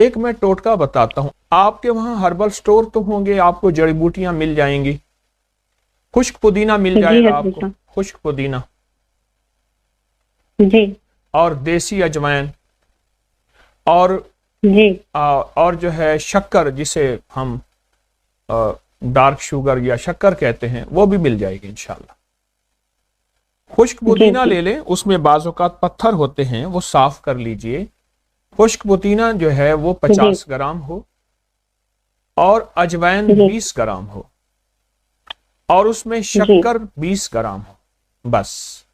एक मैं टोटका बताता हूं। आपके वहां हर्बल स्टोर तो होंगे, आपको जड़ी बूटियां मिल जाएंगी। खुश्क पुदीना मिल जाएगा आपको, खुश्क पुदीना जी, और देसी अजवाइन और जी, और जो है शक्कर, जिसे हम डार्क शुगर या शक्कर कहते हैं, वो भी मिल जाएगी इंशाल्लाह। खुश्क पुदीना ले लें, उसमें बाज़ औक़ात पत्थर होते हैं, वो साफ कर लीजिए। खुश्क पुदीना जो है वो 50 ग्राम हो और अजवाइन 20 ग्राम हो और उसमें शक्कर 20 ग्राम हो, बस।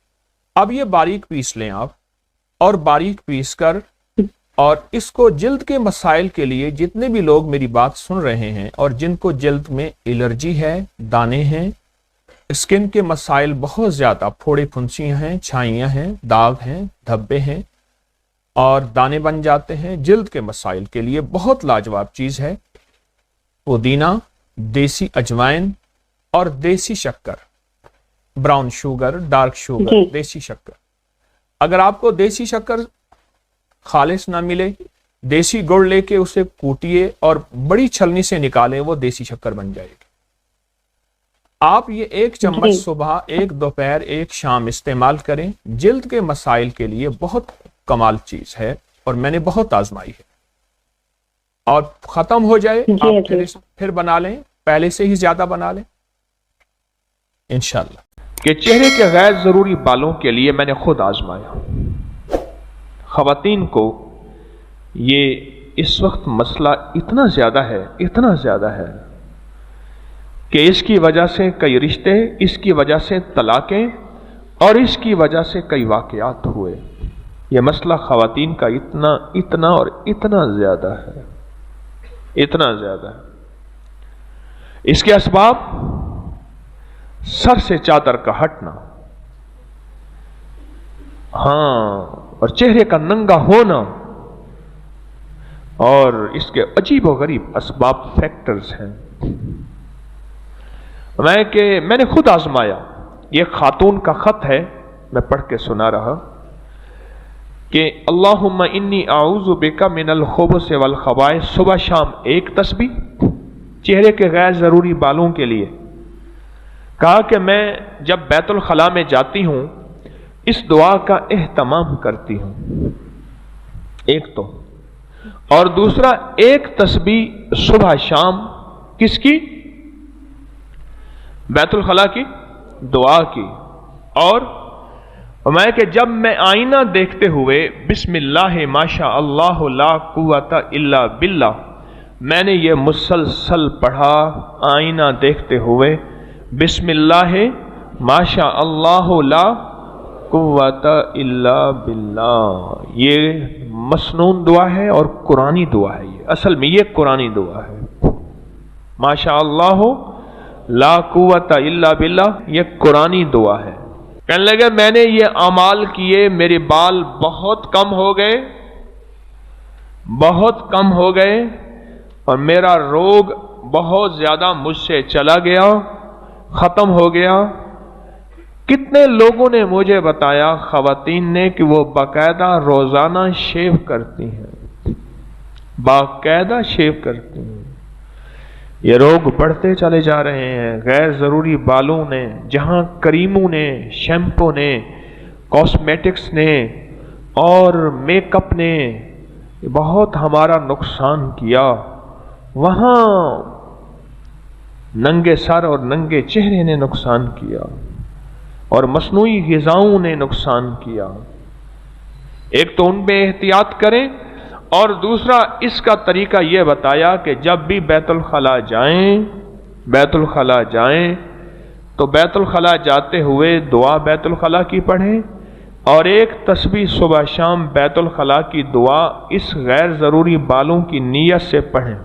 अब ये बारीक पीस लें आप, और बारीक पीस कर, और इसको जिल्द के मसाइल के लिए, जितने भी लोग मेरी बात सुन रहे हैं और जिनको जिल्द में एलर्जी है, दाने हैं, स्किन के मसाइल बहुत ज़्यादा, फोड़े फुंसियाँ हैं, छाइयाँ हैं, दाग हैं, धब्बे हैं और दाने बन जाते हैं, जिल्द के मसाइल के लिए बहुत लाजवाब चीज़ है पुदीना, देसी अजवाइन और देसी शक्कर, ब्राउन शुगर, डार्क शुगर, देसी शक्कर। अगर आपको देसी शक्कर खालिस ना मिले, देसी गुड़ लेके उसे कूटिए और बड़ी छलनी से निकालें, वो देसी शक्कर बन जाएगी। आप ये 1 चम्मच सुबह, 1 दोपहर, 1 शाम इस्तेमाल करें। जिल्द के मसाइल के लिए बहुत कमाल चीज है और मैंने बहुत आजमाई है। और खत्म हो जाए आप फिर बना लें, पहले से ही ज्यादा बना लें इंशाल्लाह। कि चेहरे के गैर जरूरी बालों के लिए मैंने खुद आजमाया। खवातीन को ये इस वक्त मसला इतना ज्यादा है कि इसकी वजह से कई रिश्ते, इसकी वजह से तलाकें और इसकी वजह से कई वाकयात हुए। यह मसला खवातीन का इतना और इतना ज्यादा है, इतना ज्यादा है। इसके असबाब सर से चादर का हटना, हाँ, और चेहरे का नंगा होना, और इसके अजीब और गरीब असबाब फैक्टर्स हैं। मैंने खुद आजमाया। ये खातून का खत है, मैं पढ़ के सुना रहा कि अल्लाहुम्मा इन्नी आऊज़ु बिका मिनल खुबुस वल खबाइस। सुबह शाम 1 तस्बीह चेहरे के गैर जरूरी बालों के लिए। कहा कि मैं जब बैतुल खला में जाती हूं इस दुआ का एहतमाम करती हूं, एक तो, और दूसरा 1 तस्बीह सुबह शाम किसकी? बैतुल खला की दुआ की। और मैं कि जब मैं आईना देखते हुए बिस्मिल्लाह माशा अल्लाह ला कुव्वता इल्ला बिल्लाह, मैंने ये मुसलसल पढ़ा आईना देखते हुए बिस्मिल्लाह माशा अल्लाह ला कुव्वता इल्ला बिल्लाह। ये मसनून दुआ है और कुरानी दुआ है। ये असल में ये कुरानी दुआ है। माशा अल्लाह ला कुव्वता इल्ला बिल्लाह, ये कुरानी दुआ है। कहने लगे मैंने ये अमाल किए, मेरे बाल बहुत कम हो गए, बहुत कम हो गए, और मेरा रोग बहुत ज्यादा मुझसे चला गया, खत्म हो गया। कितने लोगों ने मुझे बताया, खवातीन ने, कि वो बाकायदा रोजाना शेव करती हैं, बाकायदा शेव करती हैं। ये रोग बढ़ते चले जा रहे हैं। गैर जरूरी बालों ने, जहां क्रीमों ने, शैम्पू ने, कॉस्मेटिक्स ने और मेकअप ने बहुत हमारा नुकसान किया, वहां नंगे सर और नंगे चेहरे ने नुकसान किया और मसनूई ग़िज़ाओं ने नुकसान किया। एक तो उनमें एहतियात करें, और दूसरा इसका तरीका यह बताया कि जब भी बैतुल खला जाएं, तो बैतुल खला जाते हुए दुआ बैतुल खला की पढ़ें, और 1 तस्बीह सुबह शाम बैतुल खला की दुआ इस गैर जरूरी बालों की नीयत से पढ़ें।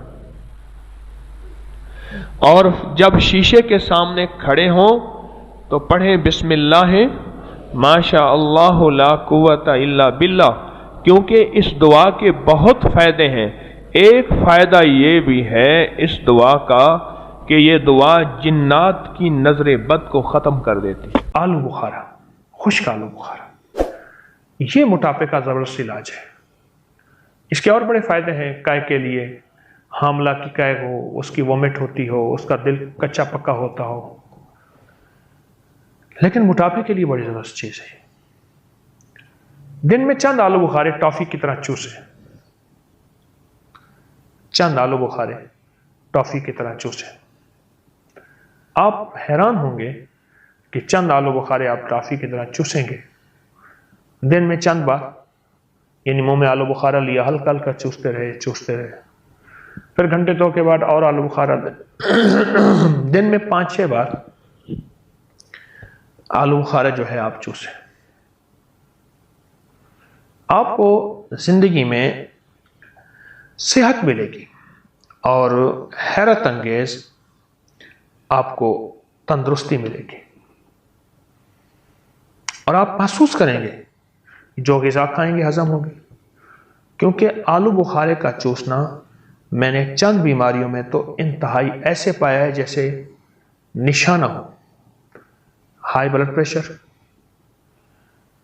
और जब शीशे के सामने खड़े हों तो पढ़ें बिस्मिल्लाह माशा अल्लाह ला कुव्वता इल्ला बिल्लाह, क्योंकि इस दुआ के बहुत फायदे हैं। एक फायदा ये भी है इस दुआ का कि ये दुआ जिन्नात की नजर बद को खत्म कर देती है। आलू बुखारा, खुश्क आलू बुखारा, ये मोटापे का जबरदस्त इलाज है। اس کے اور بڑے فائدے ہیں کائے کے لیے. حاملہ کی کائے ہو، اس کی وومٹ ہوتی ہو، اس کا دل کچا پکا ہوتا ہو، لیکن موٹاپے کے لیے بڑی زبردست چیز ہے. دن میں چند آلو بخارے ٹافی کی طرح چوسے، چند آلو بخارے ٹافی کی طرح چوسے. آپ حیران ہوں گے کہ چند آلو بخارے آپ ٹافی کی طرح چوسیں گے دن میں چند بار، یعنی منہ میں آلو بخارا لیا، ہلکا ہلکا چوستے رہے، پھر گھنٹے دو کے بعد اور آلو بخارا دن میں 5-6 بار آلو بخارا جو ہے آپ چوسیں. آپ کو زندگی میں صحت ملے گی اور حیرت انگیز آپ کو تندرستی ملے گی، اور آپ محسوس کریں گے جو غذا کھائیں گے ہضم ہوگی. کیونکہ آلو بخارے کا چوسنا میں نے چند بیماریوں میں تو انتہائی ایسے پایا ہے جیسے نشانہ ہو. ہائی بلڈ پریشر،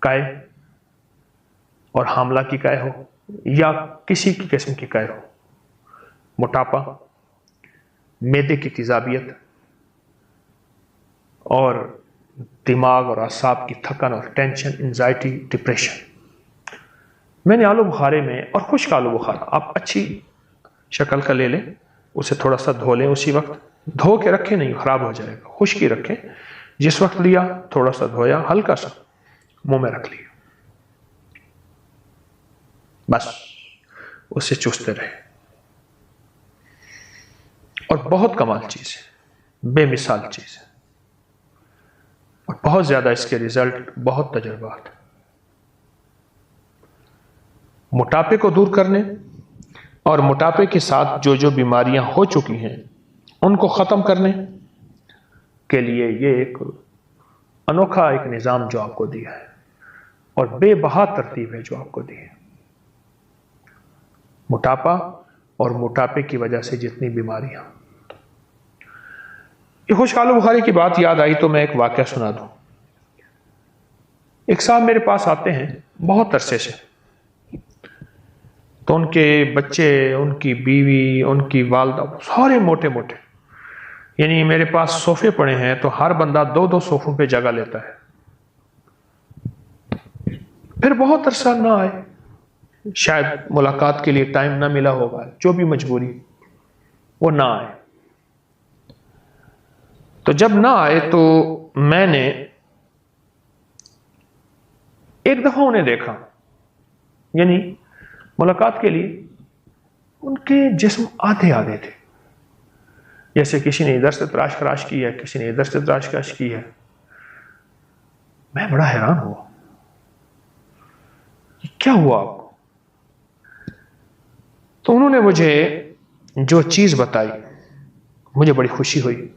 کائے اور حاملہ کی کائے ہو یا کسی کی قسم کی کائے ہو، موٹاپا، معدے کی تیزابیت اور دماغ اور اعصاب کی تھکن اور ٹینشن، انزائٹی، ڈپریشن. میں نے آلو بخارے میں، اور خشک آلو بخارا آپ اچھی شکل کا لے لیں، اسے تھوڑا سا دھو لیں، اسی وقت دھو کے رکھیں نہیں، خراب ہو جائے گا، خشک ہی رکھیں. جس وقت لیا تھوڑا سا دھویا، ہلکا سا منہ میں رکھ لیا، بس اسے چوستے رہے. اور بہت کمال چیز ہے، بے مثال چیز ہے، اور بہت زیادہ اس کے ریزلٹ، بہت تجربات. موٹاپے کو دور کرنے اور موٹاپے کے ساتھ جو جو بیماریاں ہو چکی ہیں ان کو ختم کرنے کے لیے یہ ایک انوکھا ایک نظام جو آپ کو دیا ہے، اور بے بہا ترتیب ہے جو آپ کو دی ہے. موٹاپا اور موٹاپے کی وجہ سے جتنی بیماریاں. یہ خشک آلو بخارے کی بات یاد آئی تو میں ایک واقعہ سنا دوں. ایک صاحب میرے پاس آتے ہیں بہت عرصے سے، تو ان کے بچے، ان کی بیوی، ان کی والدہ سارے موٹے موٹے، یعنی میرے پاس صوفے پڑے ہیں تو ہر بندہ 2-2 صوفوں پہ جگہ لیتا ہے. پھر بہت عرصہ نہ آئے، شاید ملاقات کے لیے ٹائم نہ ملا ہوگا، جو بھی مجبوری، وہ نہ آئے. تو جب نہ آئے تو میں نے ایک دفعہ انہیں دیکھا، یعنی ملاقات کے لیے ان کے جسم آدھے تھے، جیسے کسی نے ادھر سے تراش خراش کی ہے، کسی نے ادھر سے تراش خراش کی ہے. میں بڑا حیران ہوا، کیا ہوا آپ کو؟ تو انہوں نے مجھے جو چیز بتائی مجھے بڑی خوشی ہوئی.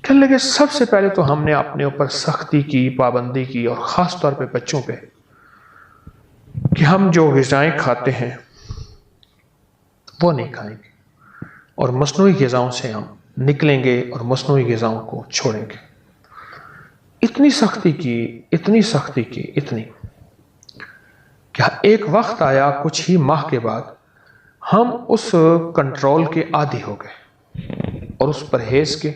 کہنے لگے سب سے پہلے تو ہم نے اپنے اوپر سختی کی، پابندی کی، اور خاص طور پہ بچوں پہ، کہ ہم جو غذائیں کھاتے ہیں وہ نہیں کھائیں گے، اور مصنوعی غذاؤں سے ہم نکلیں گے اور مصنوعی غذاؤں کو چھوڑیں گے. اتنی سختی کی کہ ایک وقت آیا کچھ ہی ماہ کے بعد ہم اس کنٹرول کے عادی ہو گئے، اور اس پرہیز کے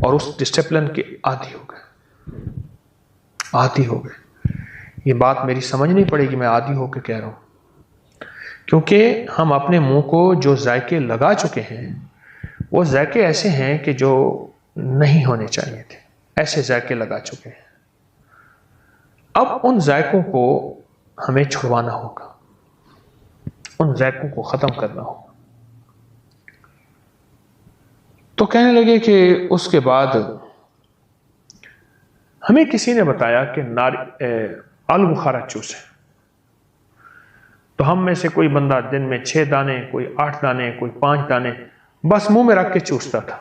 اور اس ڈسپلن کے عادی ہو گئے. یہ بات میری سمجھ نہیں پڑے گی، میں عادی ہو کے کہہ رہا ہوں، کیونکہ ہم اپنے منہ کو جو ذائقے لگا چکے ہیں وہ ذائقے ایسے ہیں کہ جو نہیں ہونے چاہیے تھے، ایسے ذائقے لگا چکے ہیں. اب ان ذائقوں کو ہمیں چھڑوانا ہوگا، ان ذائقوں کو ختم کرنا ہوگا. تو کہنے لگے کہ اس کے بعد ہمیں کسی نے بتایا کہ آلو بخارا چوسے. تو ہم میں سے کوئی بندہ دن میں 6 دانے، کوئی 8 دانے، کوئی 5 دانے بس منہ میں رکھ کے چوستا تھا.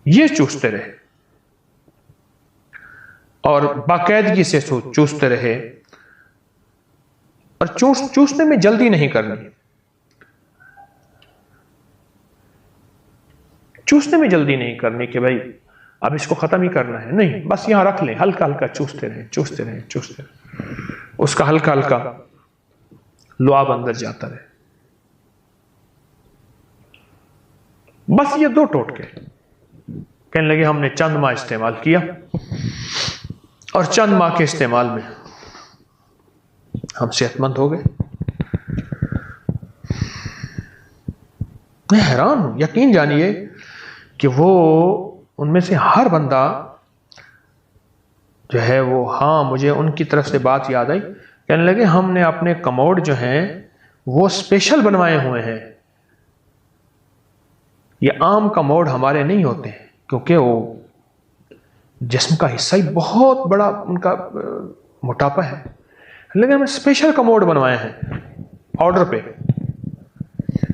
یہ چوستے رہے اور باقاعدگی سے چوستے رہے، اور چوسنے میں جلدی نہیں کرنی. چوسنے میں جلدی نہیں کرنی کہ بھائی اب اس کو ختم ہی کرنا ہے، نہیں، بس یہاں رکھ لیں، ہلکا ہلکا چوستے رہیں. اس کا ہلکا ہلکا लुआब अंदर जाता रहे। बस ये 2 टोटके। कहने लगे हमने चंद माह इस्तेमाल किया और चंद माह के इस्तेमाल में हम सेहतमंद हो गए। मैं हैरान हूं, यकीन जानिए कि वो उनमें से हर बंदा जो है वो, हाँ मुझे उनकी तरफ से बात याद आई, कहने लगे हमने अपने कमोड जो हैं वो स्पेशल बनवाए हुए हैं। ये आम कमोड हमारे नहीं होते हैं, क्योंकि वो जिस्म का हिस्सा ही बहुत बड़ा उनका मोटापा है, लेकिन हमने स्पेशल कमोड बनवाए हैं ऑर्डर पे।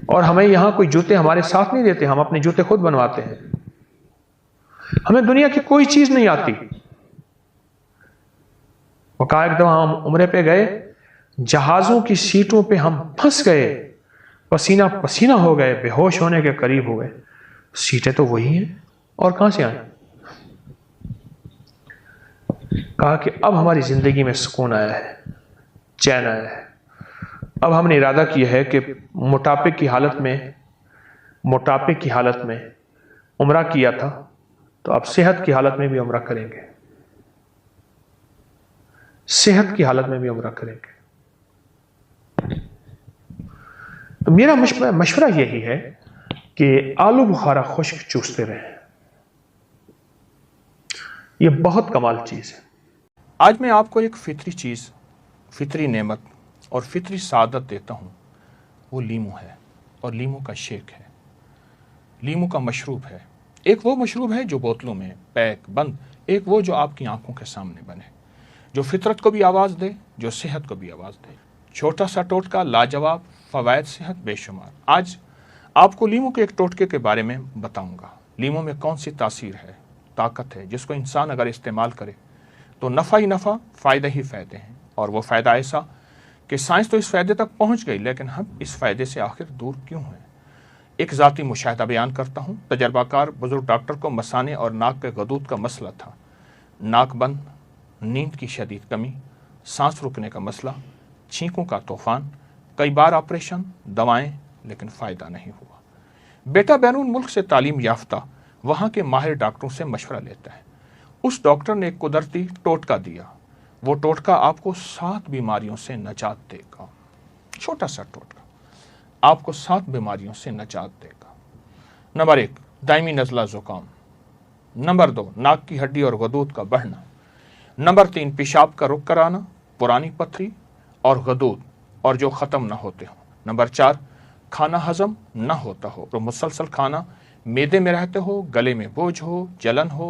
और हमें यहां कोई जूते हमारे साथ नहीं देते, हम अपने जूते खुद बनवाते हैं। हमें दुनिया की कोई चीज नहीं आती। वो कहा एक दफा हम उम्रे पे गए, जहाजों की सीटों पे हम फंस गए, पसीना पसीना हो गए, बेहोश होने के करीब हो गए। सीटें तो वही हैं और कहां से आए? कहा कि अब हमारी जिंदगी में सुकून आया है, चैन आया है। अब हमने इरादा किया है कि मोटापे की हालत में उम्रा किया था, तो अब सेहत की हालत में भी उम्रा करेंगे, सेहत की हालत में भी उम्रा करेंगे। तो मेरा मशवरा यही है कि आलू बुखारा खुश्क चूसते रहें, यह बहुत कमाल चीज है। आज मैं आपको एक फितरी चीज़, फितरी नेमत और फितरी सादत देता हूँ। वो लीमू है और लीमू का शेक है, लीमू का मशरूब है। एक वो मशरूब है जो बोतलों में पैक बंद, एक वो जो आपकी आंखों के सामने बने, जो फितरत को भी आवाज़ दे, जो सेहत को भी आवाज़ दे। छोटा सा टोटका, लाजवाब फ़वायद, सेहत बेशुमार। आज आपको लीमू के एक टोटके के बारे में बताऊंगा। लीमू में कौन सी तासीर है, ताकत है, जिसको इंसान अगर इस्तेमाल करे तो नफ़ा ही नफ़ा, फ़ायदे ही फ़ायदे हैं। और वो फ़ायदा ऐसा कि साइंस तो इस फ़ायदे तक पहुंच गई, लेकिन हम इस फ़ायदे से आखिर दूर क्यों हैं? एक ज़ाती मुशाहिदा बयान करता हूँ। तजर्बाकार बुजुर्ग डॉक्टर को मसाने और नाक के गदूद का मसला था। नाक बंद, नींद की शदीद कमी, सांस रुकने का मसला, छींकों का तूफान, कई बार ऑपरेशन, दवाएं, लेकिन फ़ायदा नहीं हुआ। बेटा बैरून मुल्क से तालीम याफ्ता वहाँ के माहिर डॉक्टरों से मशवरा लेता है। उस डॉक्टर ने एक कुदरती टोटका दिया। वो टोटका आपको 7 बीमारियों से नजात देगा। छोटा सा टोटका आपको 7 बीमारियों से नजात देगा। नंबर 1, दायमी नज़ला ज़ुकाम। नंबर 2, नाक की हड्डी और गदूद का बढ़ना। नंबर 3, पेशाब का रुक कराना, पुरानी पथरी और गदूद और जो ख़त्म ना होते हो। नंबर 4, खाना हजम ना होता हो, तो मुसलसल खाना मेदे में रहते हो, गले में बोझ हो, जलन हो,